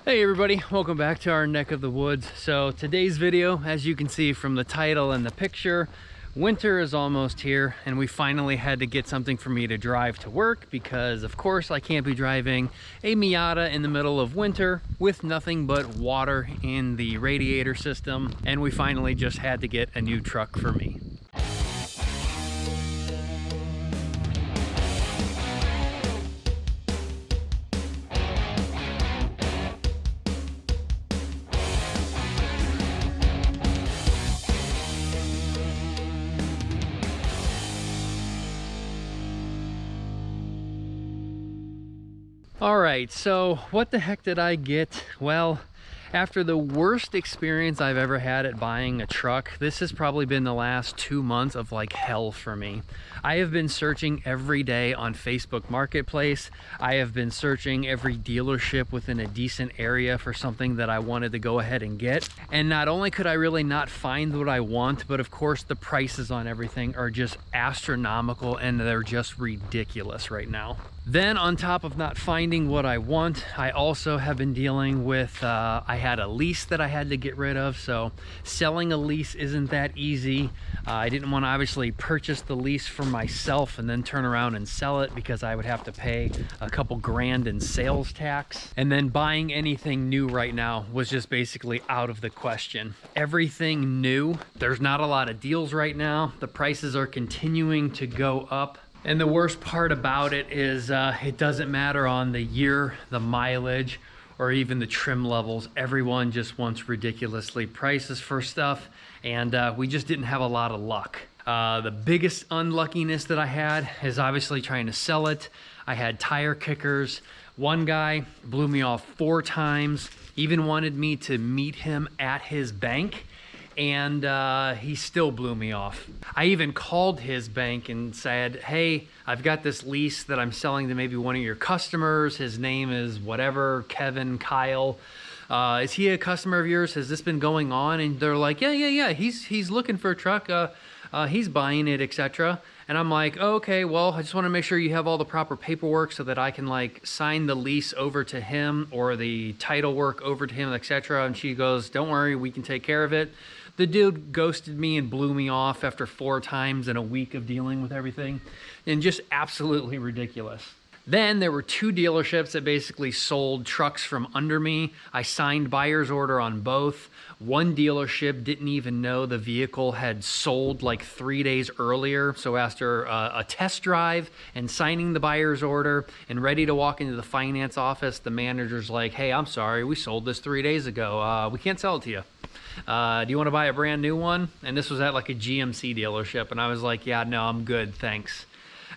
Hey everybody, welcome back to our neck of the woods. So today's video, as you can see from the title and the picture, winter is almost here and we finally had to get something for me to drive to work because of course I can't be driving a Miata in the middle of winter with nothing but water in the radiator system, and we finally just had to get a new truck for me. All right, so what the heck did I get? Well, after the worst experience I've ever had at buying a truck, this has probably been the last 2 months of like hell for me. I have been searching every day on Facebook Marketplace. I have been searching every dealership within a decent area for something that I wanted to go ahead and get. And not only could I really not find what I want, but of course the prices on everything are just astronomical and they're just ridiculous right now. Then on top of not finding what I want, I also have been dealing with, I had a lease that I had to get rid of. So selling a lease isn't that easy. I didn't want to obviously purchase the lease for myself and then turn around and sell it because I would have to pay a couple grand in sales tax. And then buying anything new right now was just basically out of the question. Everything new, there's not a lot of deals right now. The prices are continuing to go up. And the worst part about it is it doesn't matter on the year, the mileage, or even the trim levels. Everyone just wants ridiculously prices for stuff, and we just didn't have a lot of luck. The biggest unluckiness that I had is obviously trying to sell it. I had tire kickers. One guy blew me off 4 times, even wanted me to meet him at his bank, and he still blew me off. I even called his bank and said, hey, I've got this lease that I'm selling to maybe one of your customers. His name is whatever, Kevin, Kyle. Is he a customer of yours? Has this been going on? And they're like, yeah. He's looking for a truck. He's buying it, etc. And I'm like, oh, okay, well, I just want to make sure you have all the proper paperwork so that I can like sign the lease over to him or the title work over to him, etc. And she goes, don't worry, we can take care of it. The dude ghosted me and blew me off after 4 times in a week of dealing with everything, and just absolutely ridiculous. Then there were 2 dealerships that basically sold trucks from under me. I signed buyer's order on both. One dealership didn't even know the vehicle had sold like 3 days earlier. So after a test drive and signing the buyer's order and ready to walk into the finance office, the manager's like, hey, I'm sorry, we sold this 3 days ago. We can't sell it to you. Do you want to buy a brand new one? And this was at like a GMC dealership. And I was like, yeah, no, I'm good, thanks.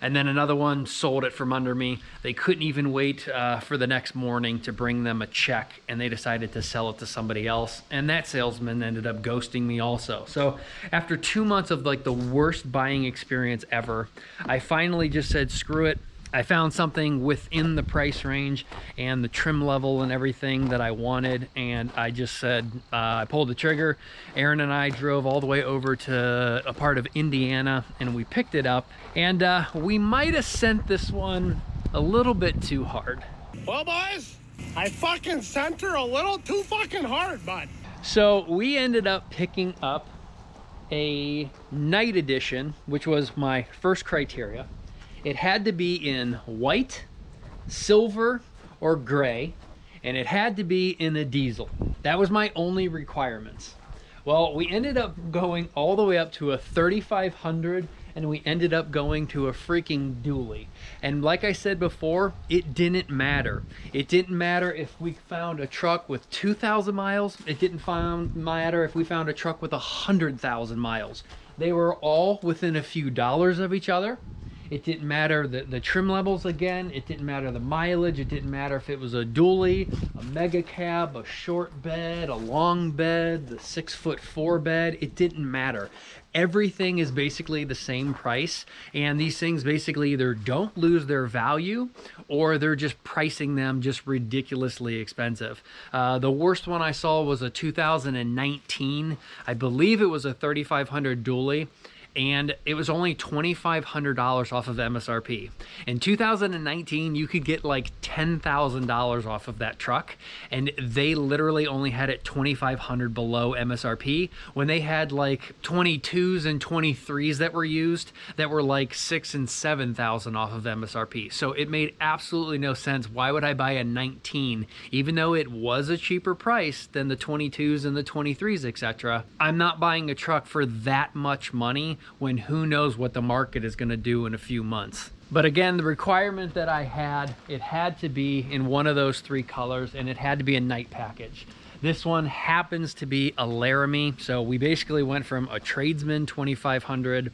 And then another one sold it from under me. They couldn't even wait for the next morning to bring them a check, and they decided to sell it to somebody else. And that salesman ended up ghosting me also. So after 2 months of like the worst buying experience ever, I finally just said, screw it. I found something within the price range and the trim level and everything that I wanted, and I just said, I pulled the trigger. Aaron and I drove all the way over to a part of Indiana and we picked it up, and we might have sent this one a little bit too hard. Well, boys, I fucking sent her a little too fucking hard, bud. So we ended up picking up a night edition, which was my first criteria. It had to be in white, silver, or gray, and it had to be in a diesel. That was my only requirements. Well, we ended up going all the way up to a 3500, and we ended up going to a freaking dually. And like I said before, it didn't matter. It didn't matter if we found a truck with 2,000 miles. It didn't matter if we found a truck with 100,000 miles. They were all within a few dollars of each other. It didn't matter the trim levels again. It didn't matter the mileage. It didn't matter if it was a dually, a mega cab, a short bed, a long bed, the 6'4" bed. It didn't matter. Everything is basically the same price, and these things basically either don't lose their value or they're just pricing them just ridiculously expensive. The worst one I saw was a 2019. I believe it was a 3500 dually. and it was only $2,500 off of MSRP. In 2019, you could get like $10,000 off of that truck, and they literally only had it $2,500 below MSRP when they had like 22s and 23s that were used that were like $6,000 and $7,000 off of MSRP. So it made absolutely no sense. Why would I buy a 19, even though it was a cheaper price than the 22s and the 23s, etc.? I'm not buying a truck for that much money when who knows what the market is going to do in a few months. But again, the requirement that I had, it had to be in one of those three colors, and it had to be a night package. This one happens to be a Laramie, so we basically went from a Tradesman 2500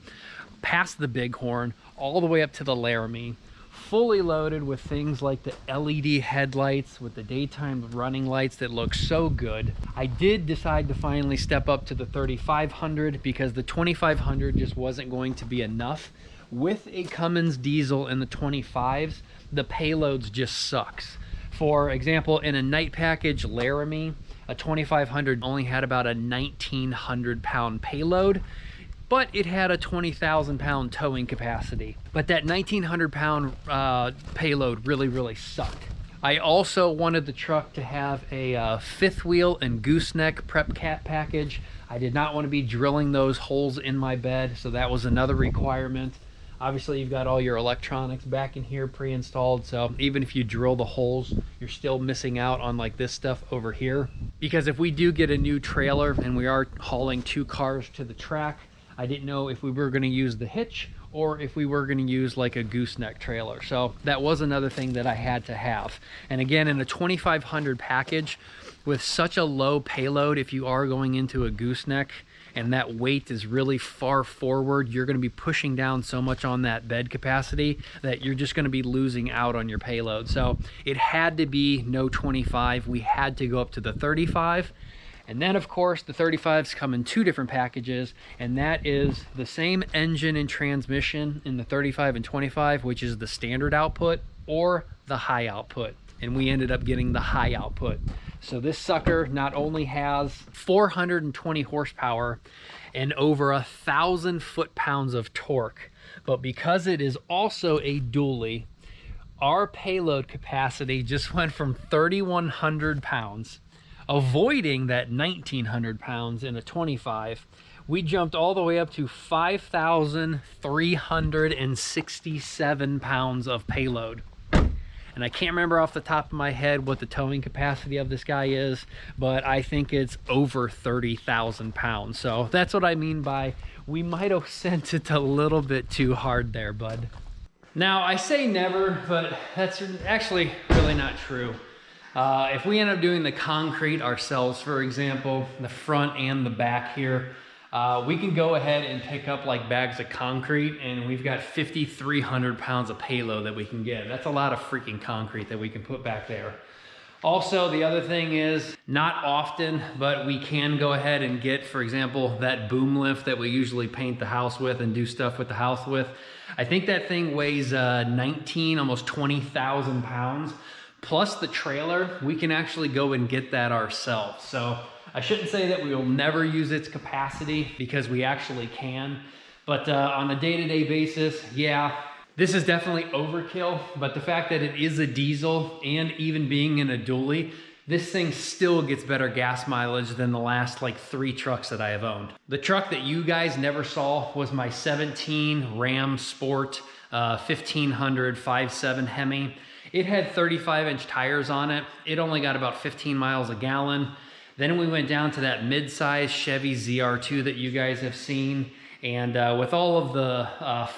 past the Bighorn all the way up to the Laramie, fully loaded with things like the LED headlights with the daytime running lights that look so good. I did decide to finally step up to the 3500 because the 2500 just wasn't going to be enough. With a Cummins diesel in the 25s, the payloads just sucks. For example, in a night package Laramie, a 2500 only had about a 1,900 pound payload, but it had a 20,000 pound towing capacity. But that 1,900 pound payload really sucked. I also wanted the truck to have a fifth wheel and gooseneck prep cat package. I did not want to be drilling those holes in my bed, so that was another requirement. Obviously, you've got all your electronics back in here pre-installed, so even if you drill the holes, you're still missing out on like this stuff over here. Because if we do get a new trailer and we are hauling 2 cars to the track, I didn't know if we were going to use the hitch or if we were going to use like a gooseneck trailer. So that was another thing that I had to have. And again, in a 2500 package with such a low payload, if you are going into a gooseneck and that weight is really far forward, you're going to be pushing down so much on that bed capacity that you're just going to be losing out on your payload. So it had to be no 25. We had to go up to the 35. And then of course the 35s come in 2 different packages, and that is the same engine and transmission in the 35 and 25, which is the standard output or the high output. And we ended up getting the high output. So this sucker not only has 420 horsepower and over 1,000 foot-pounds of torque, but because it is also a dually, our payload capacity just went from 3,100 pounds, avoiding that 1,900 pounds in a 25. We jumped all the way up to 5,367 pounds of payload. And I can't remember off the top of my head what the towing capacity of this guy is, but I think it's over 30,000 pounds. So that's what I mean by we might have sent it a little bit too hard there, bud. Now, I say never, but that's actually really not true. If we end up doing the concrete ourselves, for example, the front and the back here, we can go ahead and pick up like bags of concrete, and we've got 5,300 pounds of payload that we can get. That's a lot of freaking concrete that we can put back there. Also, the other thing is, not often, but we can go ahead and get, for example, that boom lift that we usually paint the house with and do stuff with the house with. I think that thing weighs 19, almost 20,000 pounds. Plus the trailer, we can actually go and get that ourselves. So I shouldn't say that we will never use its capacity, because we actually can. But on a day-to-day basis, yeah, this is definitely overkill. But the fact that it is a diesel and even being in a dually, this thing still gets better gas mileage than the last like 3 trucks that I have owned. The truck that you guys never saw was my 17 Ram Sport 1500 5.7 Hemi. It had 35-inch tires on it. It only got about 15 miles a gallon. Then we went down to that mid-size Chevy ZR2 that you guys have seen. And with all of the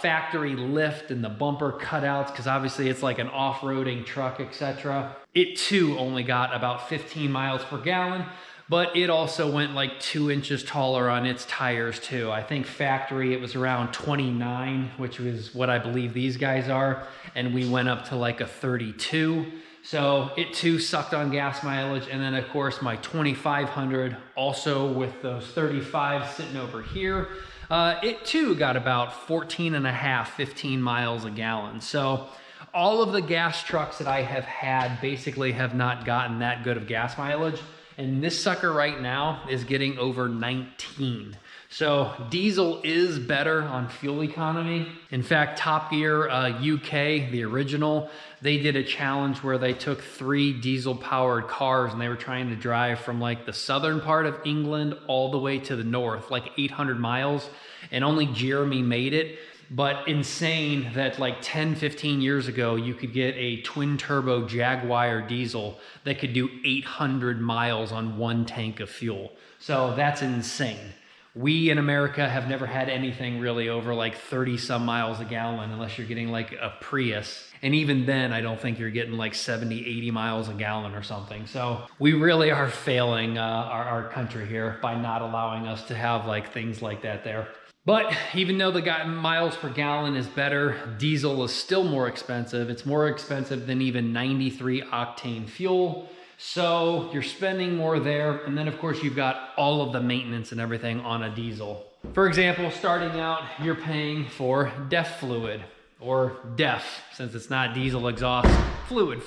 factory lift and the bumper cutouts, because obviously it's like an off-roading truck, etc., it too only got about 15 miles per gallon. But it also went like 2 inches taller on its tires too. I think factory it was around 29, which was what I believe these guys are. And we went up to like a 32. So it too sucked on gas mileage. And then of course my 2500, also with those 35 sitting over here, it too got about 14 and a half, 15 miles a gallon. So all of the gas trucks that I have had basically have not gotten that good of gas mileage. and this sucker right now is getting over 19. So diesel is better on fuel economy. In fact, Top Gear UK, the original, they did a challenge where they took 3 diesel powered cars and they were trying to drive from like the southern part of England all the way to the north, like 800 miles, and only Jeremy made it. But insane that like 10, 15 years ago, you could get a twin turbo Jaguar diesel that could do 800 miles on 1 tank of fuel. So that's insane. We in America have never had anything really over like 30 some miles a gallon unless you're getting like a Prius. And even then, I don't think you're getting like 70, 80 miles a gallon or something. So we really are failing our country here by not allowing us to have like things like that there. But even though the miles per gallon is better, diesel is still more expensive. It's more expensive than even 93 octane fuel. So you're spending more there. And then of course you've got all of the maintenance and everything on a diesel. For example, starting out, you're paying for DEF fluid, or DEF, since it's not diesel exhaust, fluid.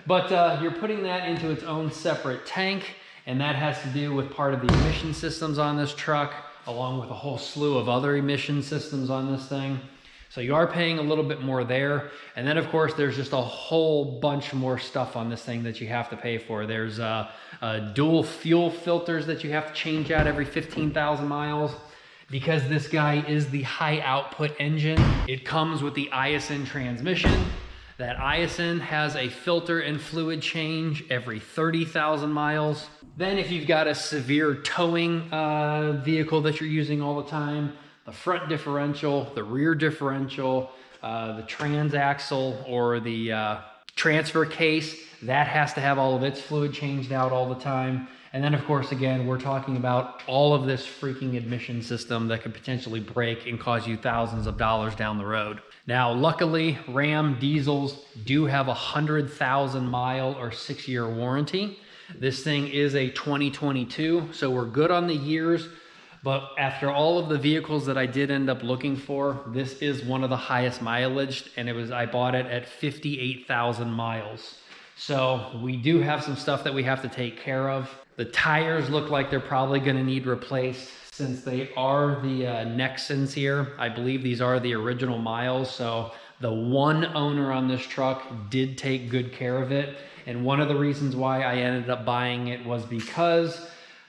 But you're putting that into its own separate tank, and that has to do with part of the emission systems on this truck, along with a whole slew of other emission systems on this thing. So you are paying a little bit more there. And then of course, there's just a whole bunch more stuff on this thing that you have to pay for. There's dual fuel filters that you have to change out every 15,000 miles. Because this guy is the high output engine, it comes with the ISN transmission. That ISN has a filter and fluid change every 30,000 miles. Then if you've got a severe towing vehicle that you're using all the time, the front differential, the rear differential, the transaxle or the transfer case, that has to have all of its fluid changed out all the time. And then of course, again, we're talking about all of this freaking admission system that could potentially break and cause you thousands of dollars down the road. Now, luckily, Ram diesels do have a 100,000 mile or 6-year warranty. This thing is a 2022, so we're good on the years. But after all of the vehicles that I did end up looking for, this is one of the highest mileage, and I bought it at 58,000 miles. So we do have some stuff that we have to take care of. The tires look like they're probably going to need replaced since they are the Nexans here. I believe these are the original miles. So the one owner on this truck did take good care of it. And one of the reasons why I ended up buying it was because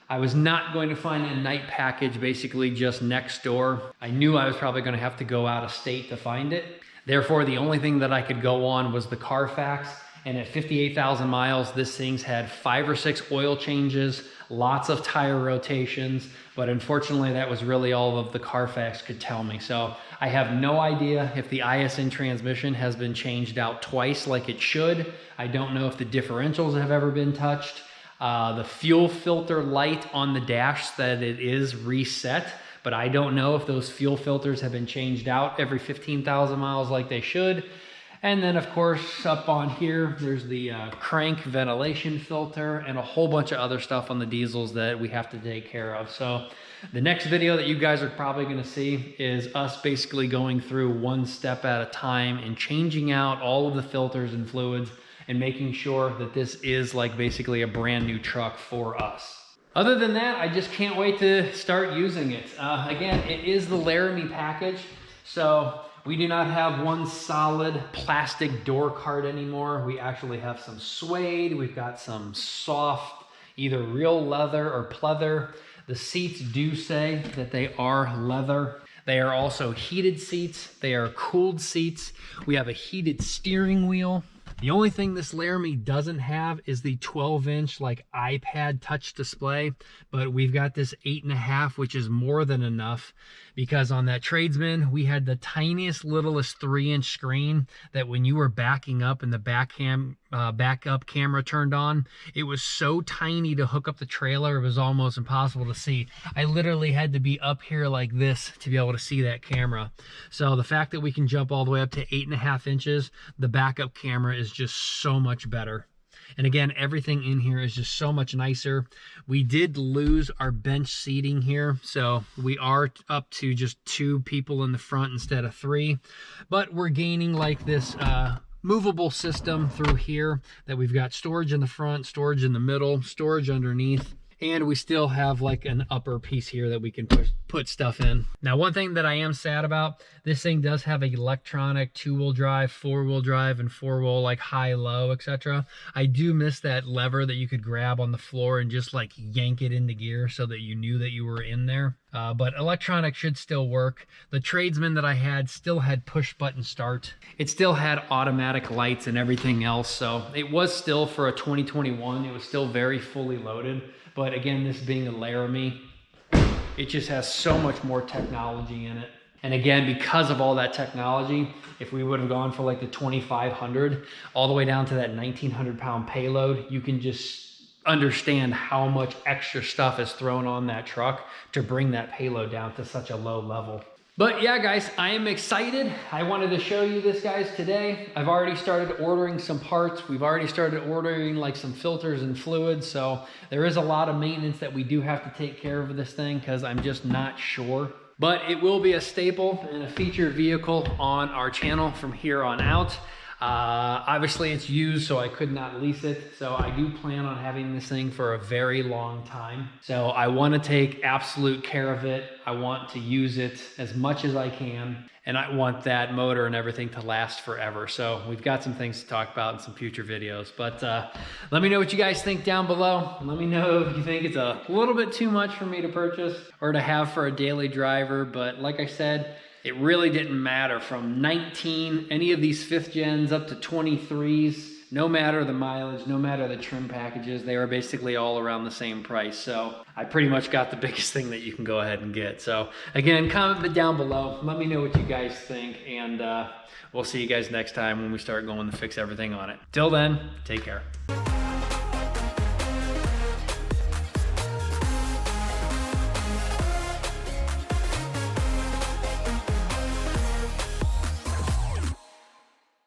I was not going to find a night package basically just next door. I knew I was probably going to have to go out of state to find it. Therefore, the only thing that I could go on was the Carfax. And at 58,000 miles, this thing's had 5 or 6 oil changes, lots of tire rotations, but unfortunately that was really all of the Carfax could tell me. So I have no idea if the ISN transmission has been changed out twice like it should. I don't know if the differentials have ever been touched. The fuel filter light on the dash said it is reset, but I don't know if those fuel filters have been changed out every 15,000 miles like they should. And then of course up on here, there's the crank ventilation filter and a whole bunch of other stuff on the diesels that we have to take care of. So the next video that you guys are probably going to see is us basically going through one step at a time and changing out all of the filters and fluids and making sure that this is like basically a brand new truck for us. Other than that, I just can't wait to start using it. Again, it is the Laramie package. So we do not have one solid plastic door card anymore. We actually have some suede. We've got some soft, either real leather or pleather. The seats do say that they are leather. They are also heated seats. They are cooled seats. We have a heated steering wheel. The only thing this Laramie doesn't have is the 12-inch like iPad touch display, but we've got this 8.5, which is more than enough because on that Tradesman, we had the tiniest, littlest 3-inch screen that when you were backing up and the backup camera turned on, it was so tiny to hook up the trailer, it was almost impossible to see. I literally had to be up here like this to be able to see that camera. So the fact that we can jump all the way up to 8.5 inches, the backup camera is just so much better. And again, everything in here is just so much nicer. We did lose our bench seating here, so we are up to just 2 people in the front instead of 3. But we're gaining like this movable system through here that we've got storage in the front, storage in the middle, storage underneath. And we still have like an upper piece here that we can put stuff in. Now, one thing that I am sad about, this thing does have an electronic 2-wheel drive, 4-wheel drive, and 4-wheel like high, low, etc. I do miss that lever that you could grab on the floor and just like yank it into gear so that you knew that you were in there. But electronic should still work. The Tradesman that I had still had push button start. It still had automatic lights and everything else. So it was still, for a 2021, it was still very fully loaded. But again, this being a Laramie, it just has so much more technology in it. And again, because of all that technology, if we would have gone for like the 2500 all the way down to that 1900 pound payload, you can just understand how much extra stuff is thrown on that truck to bring that payload down to such a low level. But yeah, guys, I am excited. I wanted to show you this, guys, today. I've already started ordering some parts. We've already started ordering like some filters and fluids. So there is a lot of maintenance that we do have to take care of this thing because I'm just not sure. But it will be a staple and a featured vehicle on our channel from here on out. Obviously it's used, so I could not lease it. So I do plan on having this thing for a very long time. So I want to take absolute care of it. I want to use it as much as I can. And I want that motor and everything to last forever. So we've got some things to talk about in some future videos. But let me know what you guys think down below. Let me know if you think it's a little bit too much for me to purchase or to have for a daily driver. But like I said, it really didn't matter. From 19, any of these 5th gens up to 23s, no matter the mileage, no matter the trim packages, they were basically all around the same price. So I pretty much got the biggest thing that you can go ahead and get. So again, comment down below. Let me know what you guys think. And we'll see you guys next time when we start going to fix everything on it. Till then, take care.